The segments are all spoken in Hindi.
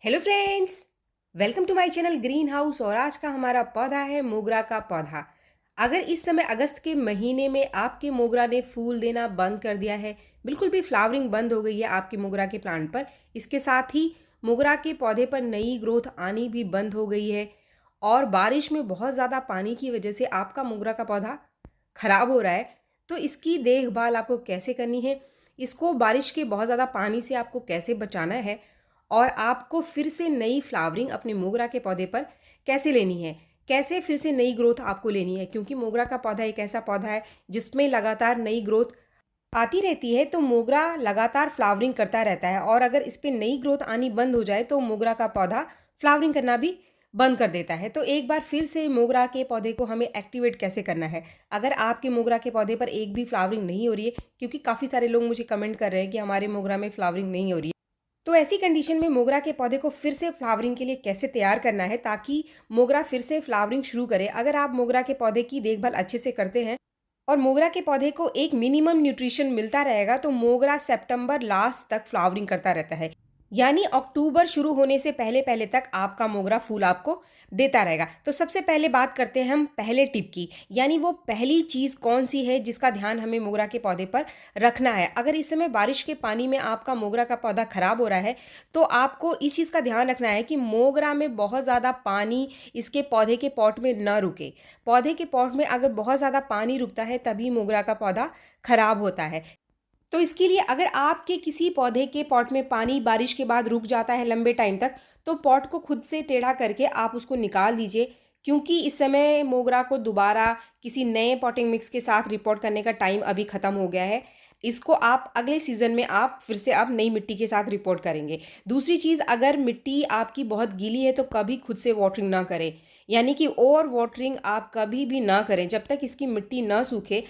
Hello friends, welcome to my channel green house. और आज का हमारा पौधा है मोगरा का पौधा। अगर इस समय अगस्त के महीने में आपके मोगरा ने फूल देना बंद कर दिया है, बिल्कुल भी फ्लावरिंग बंद हो गई है आपके मोगरा के प्लांट पर, इसके साथ ही मोगरा के पौधे पर नई ग्रोथ आनी भी बंद हो गई है और बारिश में बहुत ज़्यादा पानी की वजह से आपका मोगरा का पौधा खराब हो रहा है, तो इसकी देखभाल आपको कैसे करनी है, इसको बारिश के बहुत ज़्यादा पानी से आपको कैसे बचाना है और आपको फिर से नई फ्लावरिंग अपने मोगरा के पौधे पर कैसे लेनी है, कैसे फिर से नई ग्रोथ आपको लेनी है। क्योंकि मोगरा का पौधा एक ऐसा पौधा है जिसमें लगातार नई ग्रोथ आती रहती है, तो मोगरा लगातार फ्लावरिंग करता रहता है और अगर इस पे नई ग्रोथ आनी बंद हो जाए तो मोगरा का पौधा फ्लावरिंग करना भी बंद कर देता है। तो एक बार फिर से मोगरा के पौधे को हमें एक्टिवेट कैसे करना है। अगर आपके मोगरा के पौधे पर एक भी फ्लावरिंग नहीं हो रही है, क्योंकि काफ़ी सारे लोग मुझे कमेंट कर रहे हैं कि हमारे मोगरा में फ्लावरिंग नहीं हो रही है, तो ऐसी कंडीशन में मोगरा के पौधे को फिर से फ्लावरिंग के लिए कैसे तैयार करना है ताकि मोगरा फिर से फ्लावरिंग शुरू करे। अगर आप मोगरा के पौधे की देखभाल अच्छे से करते हैं और मोगरा के पौधे को एक मिनिमम न्यूट्रिशन मिलता रहेगा, तो मोगरा सितंबर लास्ट तक फ्लावरिंग करता रहता है। यानी अक्टूबर शुरू होने से पहले पहले तक आपका मोगरा फूल आपको देता रहेगा। तो सबसे पहले बात करते हैं हम पहले टिप की, यानी वो पहली चीज़ कौन सी है जिसका ध्यान हमें मोगरा के पौधे पर रखना है। अगर इस समय बारिश के पानी में आपका मोगरा का पौधा खराब हो रहा है, तो आपको इस चीज़ का ध्यान रखना है कि मोगरा में बहुत ज़्यादा पानी इसके पौधे के पॉट में न रुके। पौधे के पॉट में अगर बहुत ज़्यादा पानी रुकता है तभी मोगरा का पौधा खराब होता है। तो इसके लिए अगर आपके किसी पौधे के पॉट में पानी बारिश के बाद रुक जाता है लंबे टाइम तक, तो पॉट को खुद से टेढ़ा करके आप उसको निकाल दीजिए। क्योंकि इस समय मोगरा को दोबारा किसी नए पॉटिंग मिक्स के साथ रिपोर्ट करने का टाइम अभी ख़त्म हो गया है। इसको आप अगले सीज़न में आप फिर से आप नई मिट्टी के साथ रिपोर्ट करेंगे। दूसरी चीज़, अगर मिट्टी आपकी बहुत गीली है तो कभी खुद से वाटरिंग ना करें, यानी कि ओवर वाटरिंग आप कभी भी ना करें। जब तक इसकी मिट्टी ना सूखे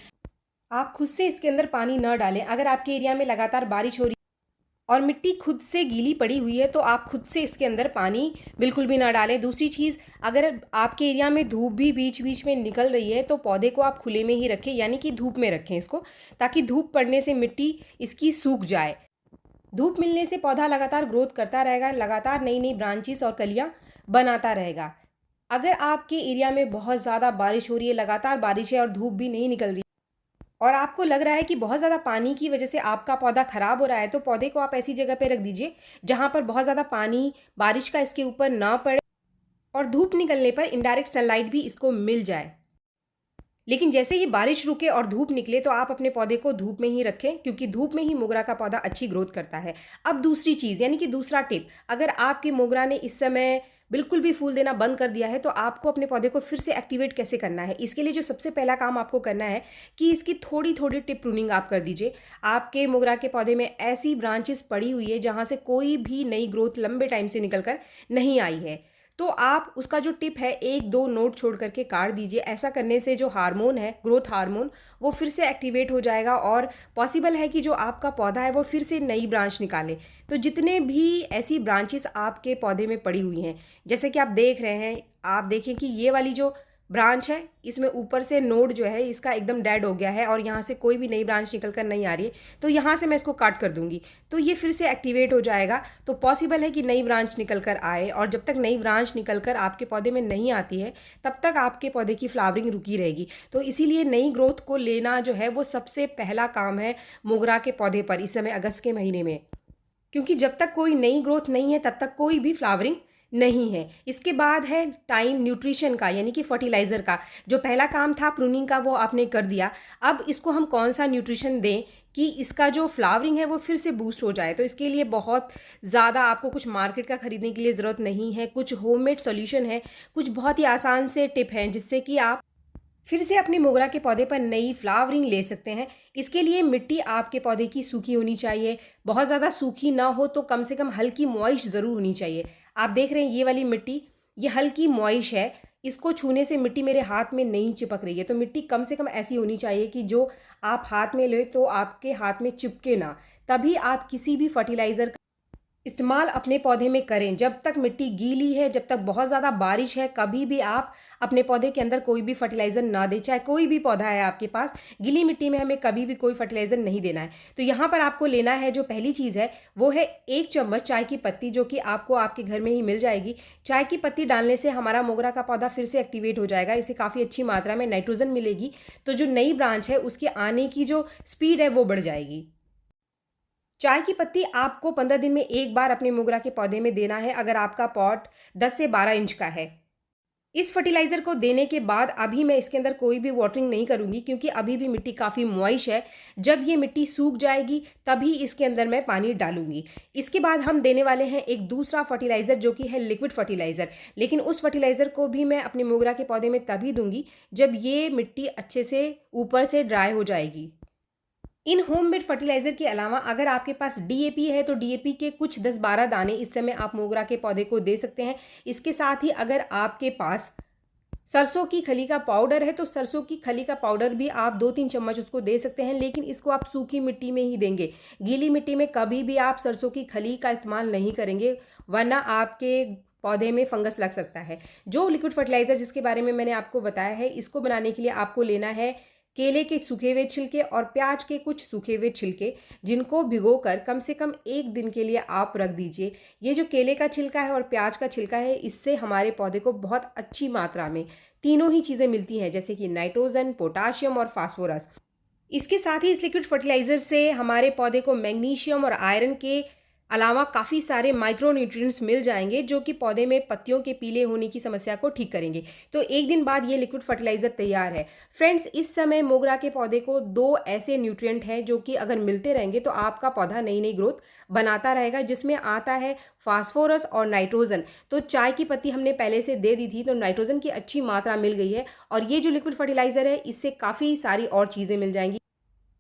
आप खुद से इसके अंदर पानी न डालें। अगर आपके एरिया में लगातार बारिश हो रही और मिट्टी खुद से गीली पड़ी हुई है, तो आप खुद से इसके अंदर पानी बिल्कुल भी ना डालें। दूसरी चीज़, अगर आपके एरिया में धूप भी बीच बीच में निकल रही है, तो पौधे को आप खुले में ही रखें, यानी कि धूप में रखें इसको, ताकि धूप पड़ने से मिट्टी इसकी सूख जाए। धूप मिलने से पौधा लगातार ग्रोथ करता रहेगा, लगातार नई नई ब्रांचेस और कलियाँ बनाता रहेगा। अगर आपके एरिया में बहुत ज़्यादा बारिश हो रही है, लगातार बारिश है और धूप भी नहीं निकल रही और आपको लग रहा है कि बहुत ज़्यादा पानी की वजह से आपका पौधा खराब हो रहा है, तो पौधे को आप ऐसी जगह पे रख दीजिए जहाँ पर बहुत ज़्यादा पानी बारिश का इसके ऊपर ना पड़े और धूप निकलने पर इनडायरेक्ट सनलाइट भी इसको मिल जाए। लेकिन जैसे ही बारिश रुके और धूप निकले, तो आप अपने पौधे को धूप में ही रखें, क्योंकि धूप में ही मोगरा का पौधा अच्छी ग्रोथ करता है। अब दूसरी चीज़, यानी कि दूसरा टिप, अगर आपके मोगरा ने इस समय बिल्कुल भी फूल देना बंद कर दिया है, तो आपको अपने पौधे को फिर से एक्टिवेट कैसे करना है। इसके लिए जो सबसे पहला काम आपको करना है कि इसकी थोड़ी थोड़ी टिप प्रूनिंग आप कर दीजिए। आपके मोगरा के पौधे में ऐसी ब्रांचेस पड़ी हुई है जहाँ से कोई भी नई ग्रोथ लंबे टाइम से निकल कर नहीं आई है, तो आप उसका जो टिप है एक दो नोट छोड़ करके काट दीजिए। ऐसा करने से जो हार्मोन है, ग्रोथ हार्मोन, वो फिर से एक्टिवेट हो जाएगा और पॉसिबल है कि जो आपका पौधा है वो फिर से नई ब्रांच निकाले। तो जितने भी ऐसी ब्रांचेस आपके पौधे में पड़ी हुई हैं, जैसे कि आप देख रहे हैं, आप देखें कि ये वाली जो ब्रांच है, इसमें ऊपर से नोड जो है इसका एकदम डेड हो गया है और यहाँ से कोई भी नई ब्रांच निकल कर नहीं आ रही है, तो यहाँ से मैं इसको काट कर दूंगी तो ये फिर से एक्टिवेट हो जाएगा। तो पॉसिबल है कि नई ब्रांच निकल कर आए, और जब तक नई ब्रांच निकल कर आपके पौधे में नहीं आती है तब तक आपके पौधे की फ्लावरिंग रुकी रहेगी। तो इसीलिए नई ग्रोथ को लेना जो है वो सबसे पहला काम है मोगरा के पौधे पर इस समय अगस्त के महीने में, क्योंकि जब तक कोई नई ग्रोथ नहीं है तब तक कोई भी फ्लावरिंग नहीं है। इसके बाद है टाइम न्यूट्रिशन का, यानी कि फर्टिलाइज़र का। जो पहला काम था प्रूनिंग का, वो आपने कर दिया। अब इसको हम कौन सा न्यूट्रिशन दें कि इसका जो फ्लावरिंग है वो फिर से बूस्ट हो जाए। तो इसके लिए बहुत ज़्यादा आपको कुछ मार्केट का ख़रीदने के लिए ज़रूरत नहीं है, कुछ होममेड सॉल्यूशन है, कुछ बहुत ही आसान से टिप हैं जिससे कि आप फिर से अपनी मोगरा के पौधे पर नई फ्लावरिंग ले सकते हैं। इसके लिए मिट्टी आपके पौधे की सूखी होनी चाहिए, बहुत ज़्यादा सूखी ना हो तो कम से कम हल्की मॉइश ज़रूर होनी चाहिए। आप देख रहे हैं ये वाली मिट्टी, ये हल्की मॉइश है, इसको छूने से मिट्टी मेरे हाथ में नहीं चिपक रही है। तो मिट्टी कम से कम ऐसी होनी चाहिए कि जो आप हाथ में ले तो आपके हाथ में चिपके ना, तभी आप किसी भी फर्टिलाइज़र इस्तेमाल अपने पौधे में करें जब तक मिट्टी गीली है, जब तक बहुत ज़्यादा बारिश है, कभी भी आप अपने पौधे के अंदर कोई भी फर्टिलाइज़र ना दें। चाहे कोई भी पौधा है आपके पास, गीली मिट्टी में हमें कभी भी कोई फर्टिलाइज़र नहीं देना है। तो यहाँ पर आपको लेना है, जो पहली चीज़ है वो है 1 चम्मच चाय की पत्ती, जो कि आपको आपके घर में ही मिल जाएगी। चाय की पत्ती डालने से हमारा मोगरा का पौधा फिर से एक्टिवेट हो जाएगा, इसे काफ़ी अच्छी मात्रा में नाइट्रोजन मिलेगी, तो जो नई ब्रांच है उसके आने की जो स्पीड है वो बढ़ जाएगी। चाय की पत्ती आपको 15 दिन में एक बार अपने मोगरा के पौधे में देना है, अगर आपका पॉट 10 से 12 इंच का है। इस फर्टिलाइज़र को देने के बाद अभी मैं इसके अंदर कोई भी वाटरिंग नहीं करूँगी, क्योंकि अभी भी मिट्टी काफ़ी मॉइस्ट है। जब ये मिट्टी सूख जाएगी तभी इसके अंदर मैं पानी डालूँगी। इसके बाद हम देने वाले हैं एक दूसरा फर्टिलाइज़र, जो कि है लिक्विड फर्टिलाइज़र। लेकिन उस फर्टिलाइज़र को भी मैं अपने मोगरा के पौधे में तभी दूँगी जब ये मिट्टी अच्छे से ऊपर से ड्राई हो जाएगी। इन होममेड फर्टिलाइज़र के अलावा अगर आपके पास डीएपी है तो डीएपी के कुछ 10-12 दाने इस समय आप मोगरा के पौधे को दे सकते हैं। इसके साथ ही अगर आपके पास सरसों की खली का पाउडर है तो सरसों की खली का पाउडर भी आप 2-3 चम्मच उसको दे सकते हैं, लेकिन इसको आप सूखी मिट्टी में ही देंगे। गीली मिट्टी में कभी भी आप सरसों की खली का इस्तेमाल नहीं करेंगे, वरना आपके पौधे में फंगस लग सकता है। जो लिक्विड फर्टिलाइज़र जिसके बारे में मैंने आपको बताया है, इसको बनाने के लिए आपको लेना है केले के सूखे हुए छिलके और प्याज के कुछ सूखे हुए छिलके, जिनको भिगोकर कम से कम 1 दिन के लिए आप रख दीजिए। ये जो केले का छिलका है और प्याज का छिलका है, इससे हमारे पौधे को बहुत अच्छी मात्रा में तीनों ही चीज़ें मिलती हैं, जैसे कि नाइट्रोजन, पोटाशियम और फास्फोरस। इसके साथ ही इस लिक्विड फर्टिलाइज़र से हमारे पौधे को मैग्नीशियम और आयरन के अलावा काफ़ी सारे माइक्रो न्यूट्रिएंट्स मिल जाएंगे, जो कि पौधे में पत्तियों के पीले होने की समस्या को ठीक करेंगे। तो 1 दिन बाद ये लिक्विड फर्टिलाइज़र तैयार है। फ्रेंड्स, इस समय मोगरा के पौधे को 2 ऐसे न्यूट्रिएंट हैं जो कि अगर मिलते रहेंगे तो आपका पौधा नई नई ग्रोथ बनाता रहेगा, जिसमें आता है फास्फोरस और नाइट्रोजन। तो चाय की पत्ती हमने पहले से दे दी थी, तो नाइट्रोजन की अच्छी मात्रा मिल गई है, और ये जो लिक्विड फर्टिलाइज़र है इससे काफ़ी सारी और चीज़ें मिल जाएंगी।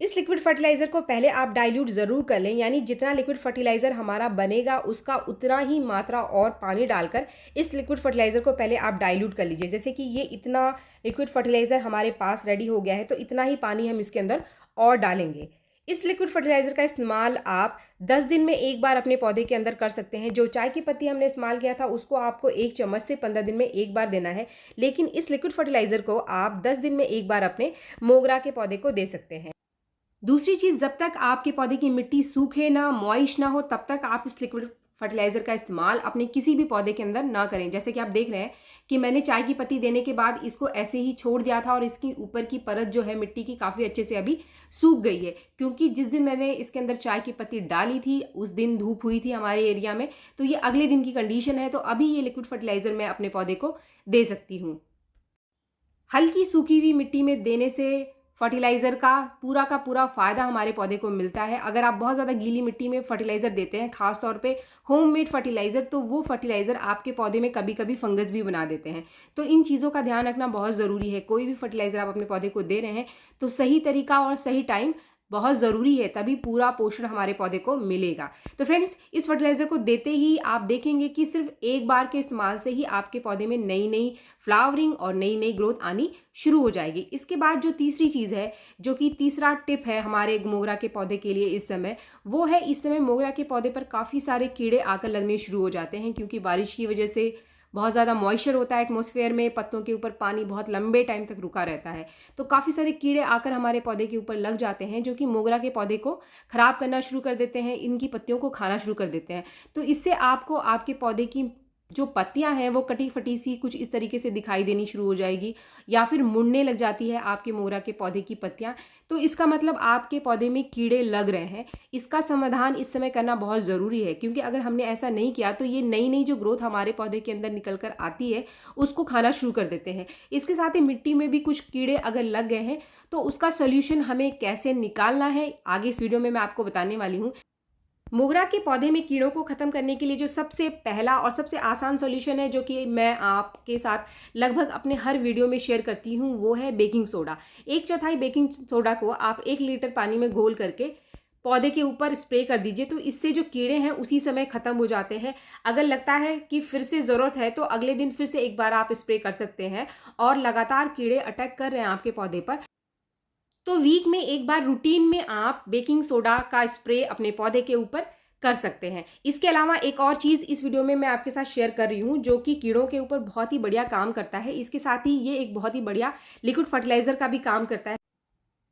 इस लिक्विड फर्टिलाइज़र को पहले आप डाइल्यूट ज़रूर कर लें, यानी जितना लिक्विड फर्टिलाइज़र हमारा बनेगा उसका उतना ही मात्रा और पानी डालकर इस लिक्विड फर्टिलाइज़र को पहले आप डाइल्यूट कर लीजिए। जैसे कि ये इतना लिक्विड फर्टिलाइज़र हमारे पास रेडी हो गया है, तो इतना ही पानी हम इसके अंदर और डालेंगे। इस लिक्विड फर्टिलाइज़र का इस्तेमाल आप 10 दिन में एक बार अपने पौधे के अंदर कर सकते हैं। जो चाय की पत्ती हमने इस्तेमाल किया था उसको आपको 1 चम्मच से 15 दिन में एक बार देना है, लेकिन इस लिक्विड फर्टिलाइज़र को आप 10 दिन में एक बार अपने मोगरा के पौधे को दे सकते हैं। दूसरी चीज़, जब तक आपके पौधे की मिट्टी सूखे ना, मॉइस्ट ना हो, तब तक आप इस लिक्विड फर्टिलाइज़र का इस्तेमाल अपने किसी भी पौधे के अंदर ना करें। जैसे कि आप देख रहे हैं कि मैंने चाय की पत्ती देने के बाद इसको ऐसे ही छोड़ दिया था, और इसकी ऊपर की परत जो है मिट्टी की काफ़ी अच्छे से अभी सूख गई है, क्योंकि जिस दिन मैंने इसके अंदर चाय की पत्ती डाली थी उस दिन धूप हुई थी हमारे एरिया में। तो ये अगले दिन की कंडीशन है, तो अभी ये लिक्विड फर्टिलाइज़र मैं अपने पौधे को दे सकती हूँ। हल्की सूखी हुई मिट्टी में देने से फर्टिलाइज़र का पूरा फ़ायदा हमारे पौधे को मिलता है। अगर आप बहुत ज़्यादा गीली मिट्टी में फर्टिलाइज़र देते हैं, ख़ास तौर पे होममेड फर्टिलाइज़र, तो वो फर्टिलाइज़र आपके पौधे में कभी-कभी फंगस भी बना देते हैं। तो इन चीज़ों का ध्यान रखना बहुत ज़रूरी है। कोई भी फर्टिलाइज़र आप अपने पौधे को दे रहे हैं तो सही तरीका और सही टाइम बहुत ज़रूरी है, तभी पूरा पोषण हमारे पौधे को मिलेगा। तो फ्रेंड्स, इस फर्टिलाइज़र को देते ही आप देखेंगे कि सिर्फ एक बार के इस्तेमाल से ही आपके पौधे में नई नई फ्लावरिंग और नई नई ग्रोथ आनी शुरू हो जाएगी। इसके बाद जो तीसरी चीज़ है, जो कि तीसरा टिप है हमारे मोगरा के पौधे के लिए इस समय, वो है इस समय मोगरा के पौधे पर काफ़ी सारे कीड़े आकर लगने शुरू हो जाते हैं, क्योंकि बारिश की वजह से बहुत ज़्यादा मॉइस्चर होता है एटमॉस्फेयर में, पत्तों के ऊपर पानी बहुत लंबे टाइम तक रुका रहता है, तो काफ़ी सारे कीड़े आकर हमारे पौधे के ऊपर लग जाते हैं, जो कि मोगरा के पौधे को ख़राब करना शुरू कर देते हैं, इनकी पत्तियों को खाना शुरू कर देते हैं। तो इससे आपको आपके पौधे की जो पत्तियां हैं वो कटी फटी सी कुछ इस तरीके से दिखाई देनी शुरू हो जाएगी, या फिर मुड़ने लग जाती है आपके मोगरा के पौधे की पत्तियां। तो इसका मतलब आपके पौधे में कीड़े लग रहे हैं। इसका समाधान इस समय करना बहुत ज़रूरी है, क्योंकि अगर हमने ऐसा नहीं किया तो ये नई नई जो ग्रोथ हमारे पौधे के अंदर निकल कर आती है उसको खाना शुरू कर देते हैं। इसके साथ ही मिट्टी में भी कुछ कीड़े अगर लग गए हैं तो उसका सोल्यूशन हमें कैसे निकालना है आगे इस वीडियो में मैं आपको बताने वाली हूँ। मोगरा के पौधे में कीड़ों को ख़त्म करने के लिए जो सबसे पहला और सबसे आसान सॉल्यूशन है, जो कि मैं आपके साथ लगभग अपने हर वीडियो में शेयर करती हूँ, वो है बेकिंग सोडा। 1/4 बेकिंग सोडा को आप 1 लीटर पानी में घोल करके पौधे के ऊपर स्प्रे कर दीजिए, तो इससे जो कीड़े हैं उसी समय ख़त्म हो जाते हैं। अगर लगता है कि फिर से ज़रूरत है तो अगले दिन फिर से एक बार आप स्प्रे कर सकते हैं, और लगातार कीड़े अटैक कर रहे हैं आपके पौधे पर तो वीक में एक बार रूटीन में आप बेकिंग सोडा का स्प्रे अपने पौधे के ऊपर कर सकते हैं। इसके अलावा एक और चीज़ इस वीडियो में मैं आपके साथ शेयर कर रही हूँ जो कि कीड़ों के ऊपर बहुत ही बढ़िया काम करता है। इसके साथ ही ये एक बहुत ही बढ़िया लिक्विड फर्टिलाइज़र का भी काम करता है।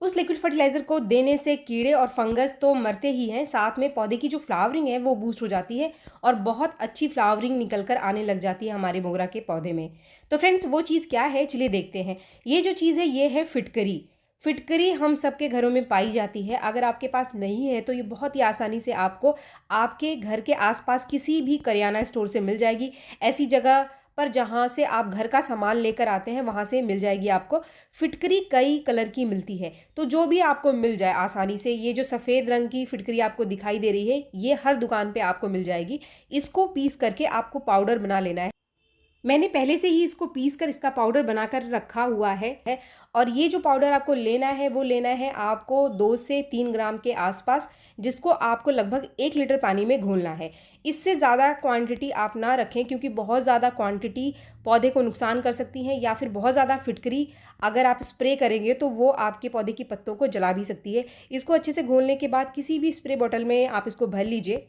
उस लिक्विड फर्टिलाइज़र को देने से कीड़े और फंगस तो मरते ही हैं, साथ में पौधे की जो फ्लावरिंग है वो बूस्ट हो जाती है और बहुत अच्छी फ्लावरिंग निकल कर आने लग जाती है हमारे मोगरा के पौधे में। तो फ्रेंड्स वो चीज़ क्या है चलिए देखते हैं। ये जो चीज़ है ये है फिटकरी। फिटकरी हम सबके घरों में पाई जाती है। अगर आपके पास नहीं है तो ये बहुत ही आसानी से आपको आपके घर के आसपास किसी भी करियाना स्टोर से मिल जाएगी। ऐसी जगह पर जहाँ से आप घर का सामान लेकर आते हैं वहाँ से मिल जाएगी आपको। फिटकरी कई कलर की मिलती है, तो जो भी आपको मिल जाए आसानी से। ये जो सफ़ेद रंग की फिटकरी आपको दिखाई दे रही है ये हर दुकान पे आपको मिल जाएगी। इसको पीस करके आपको पाउडर बना लेना है। मैंने पहले से ही इसको पीस कर इसका पाउडर बनाकर रखा हुआ है। और ये जो पाउडर आपको लेना है वो लेना है आपको 2 से 3 ग्राम के आसपास, जिसको आपको लगभग 1 लीटर पानी में घोलना है। इससे ज़्यादा क्वांटिटी आप ना रखें क्योंकि बहुत ज़्यादा क्वांटिटी पौधे को नुकसान कर सकती है, या फिर बहुत ज़्यादा फिटकरी अगर आप स्प्रे करेंगे तो वो आपके पौधे की पत्तों को जला भी सकती है। इसको अच्छे से घोलने के बाद किसी भी स्प्रे बॉटल में आप इसको भर लीजिए।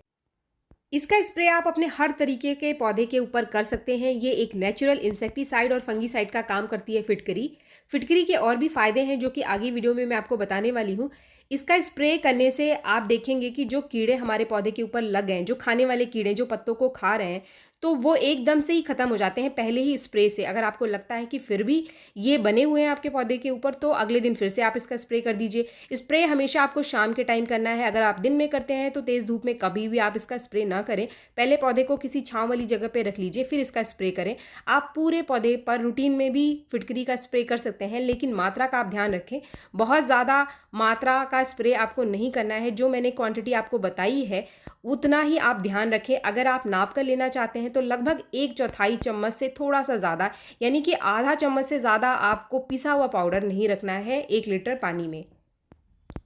इसका स्प्रे आप अपने हर तरीके के पौधे के ऊपर कर सकते हैं। ये एक नेचुरल इंसेक्टिसाइड और फंगीसाइड का काम करती है फिटकरी। फिटकरी के और भी फ़ायदे हैं जो कि आगे वीडियो में मैं आपको बताने वाली हूँ। इसका स्प्रे करने से आप देखेंगे कि जो कीड़े हमारे पौधे के ऊपर लग गए हैं, जो खाने वाले कीड़े जो पत्तों को खा रहे हैं, तो वो एकदम से ही ख़त्म हो जाते हैं पहले ही स्प्रे से। अगर आपको लगता है कि फिर भी ये बने हुए हैं आपके पौधे के ऊपर तो अगले दिन फिर से आप इसका स्प्रे कर दीजिए। स्प्रे हमेशा आपको शाम के टाइम करना है। अगर आप दिन में करते हैं तो तेज़ धूप में कभी भी आप इसका स्प्रे ना करें। पहले पौधे को किसी छाँव वाली जगह पर रख लीजिए फिर इसका स्प्रे करें। आप पूरे पौधे पर रूटीन में भी फिटकरी का स्प्रे कर सकते हैं, लेकिन मात्रा का आप ध्यान रखें। बहुत ज़्यादा मात्रा का स्प्रे आपको नहीं करना है। जो मैंने क्वांटिटी आपको बताई है उतना ही आप ध्यान रखें। अगर आप नाप कर लेना चाहते हैं तो लगभग 1/4 चम्मच से थोड़ा सा ज़्यादा, यानी कि आधा चम्मच से ज़्यादा आपको पिसा हुआ पाउडर नहीं रखना है 1 लीटर पानी में।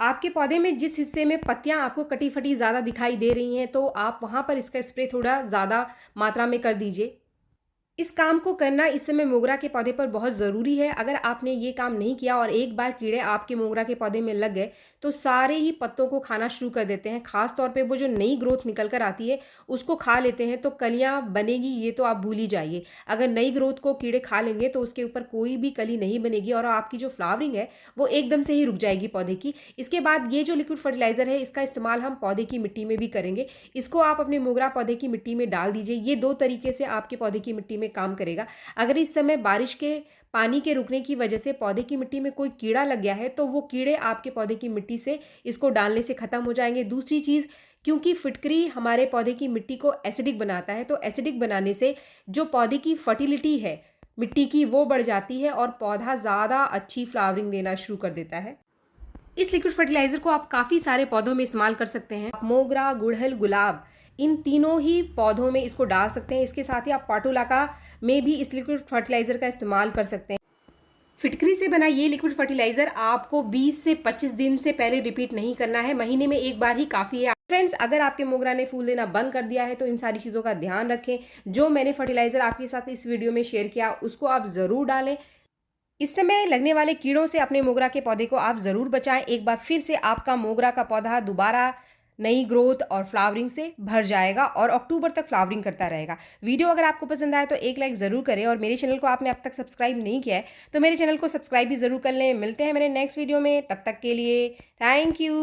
आपके पौधे में जिस हिस्से में पत्तियां आपको कटी फटी ज़्यादा दिखाई दे रही हैं तो आप वहाँ पर इसका स्प्रे थोड़ा ज़्यादा मात्रा में कर दीजिए। इस काम को करना इस समय मोगरा के पौधे पर बहुत ज़रूरी है। अगर आपने ये काम नहीं किया और एक बार कीड़े आपके मोगरा के पौधे में लग गए तो सारे ही पत्तों को खाना शुरू कर देते हैं। ख़ास तौर पे वो जो नई ग्रोथ निकल कर आती है उसको खा लेते हैं, तो कलियाँ बनेगी ये तो आप भूल ही जाइए। अगर नई ग्रोथ को कीड़े खा लेंगे तो उसके ऊपर कोई भी कली नहीं बनेगी और आपकी जो फ्लावरिंग है वो एकदम से ही रुक जाएगी पौधे की। इसके बाद ये जो लिक्विड फर्टिलाइज़र है इसका इस्तेमाल हम पौधे की मिट्टी में भी करेंगे। इसको आप अपने मोगरा पौधे की मिट्टी में डाल दीजिए। ये 2 तरीके से आपके पौधे की मिट्टी में काम करेगा। अगर इस समय बारिश के पानी के रुकने की वजह से पौधे की मिट्टी में कोई कीड़ा लग गया है तो वो कीड़े आपके पौधे की मिट्टी से इसको डालने से ख़त्म हो जाएंगे। दूसरी चीज़, क्योंकि फिटकरी हमारे पौधे की मिट्टी को एसिडिक बनाता है, तो एसिडिक बनाने से जो पौधे की फर्टिलिटी है मिट्टी की वो बढ़ जाती है और पौधा ज़्यादा अच्छी फ्लावरिंग देना शुरू कर देता है। इस लिक्विड फर्टिलाइज़र को आप काफ़ी सारे पौधों में इस्तेमाल कर सकते हैं। मोगरा, गुड़हल, गुलाब, इन तीनों ही पौधों में इसको डाल सकते हैं। इसके साथ ही आप पाटुलाका में भी इस लिक्विड फर्टिलाइज़र का इस्तेमाल कर सकते हैं। फिटकरी से बना ये लिक्विड फर्टिलाइज़र आपको 20 से 25 दिन से पहले रिपीट नहीं करना है, महीने में एक बार ही काफ़ी है। फ्रेंड्स, अगर आपके मोगरा ने फूल देना बंद कर दिया है तो इन सारी चीज़ों का ध्यान रखें। जो मैंने फर्टिलाइज़र आपके साथ इस वीडियो में शेयर किया उसको आप ज़रूर डालें। इस समय लगने वाले कीड़ों से अपने मोगरा के पौधे को आप ज़रूर बचाएं। एक बार फिर से आपका मोगरा का पौधा दोबारा नई ग्रोथ और फ्लावरिंग से भर जाएगा और अक्टूबर तक फ्लावरिंग करता रहेगा। वीडियो अगर आपको पसंद आए तो एक लाइक ज़रूर करें और मेरे चैनल को आपने अब तक सब्सक्राइब नहीं किया है तो मेरे चैनल को सब्सक्राइब भी ज़रूर कर लें। मिलते हैं मेरे नेक्स्ट वीडियो में, तब तक के लिए थैंक यू।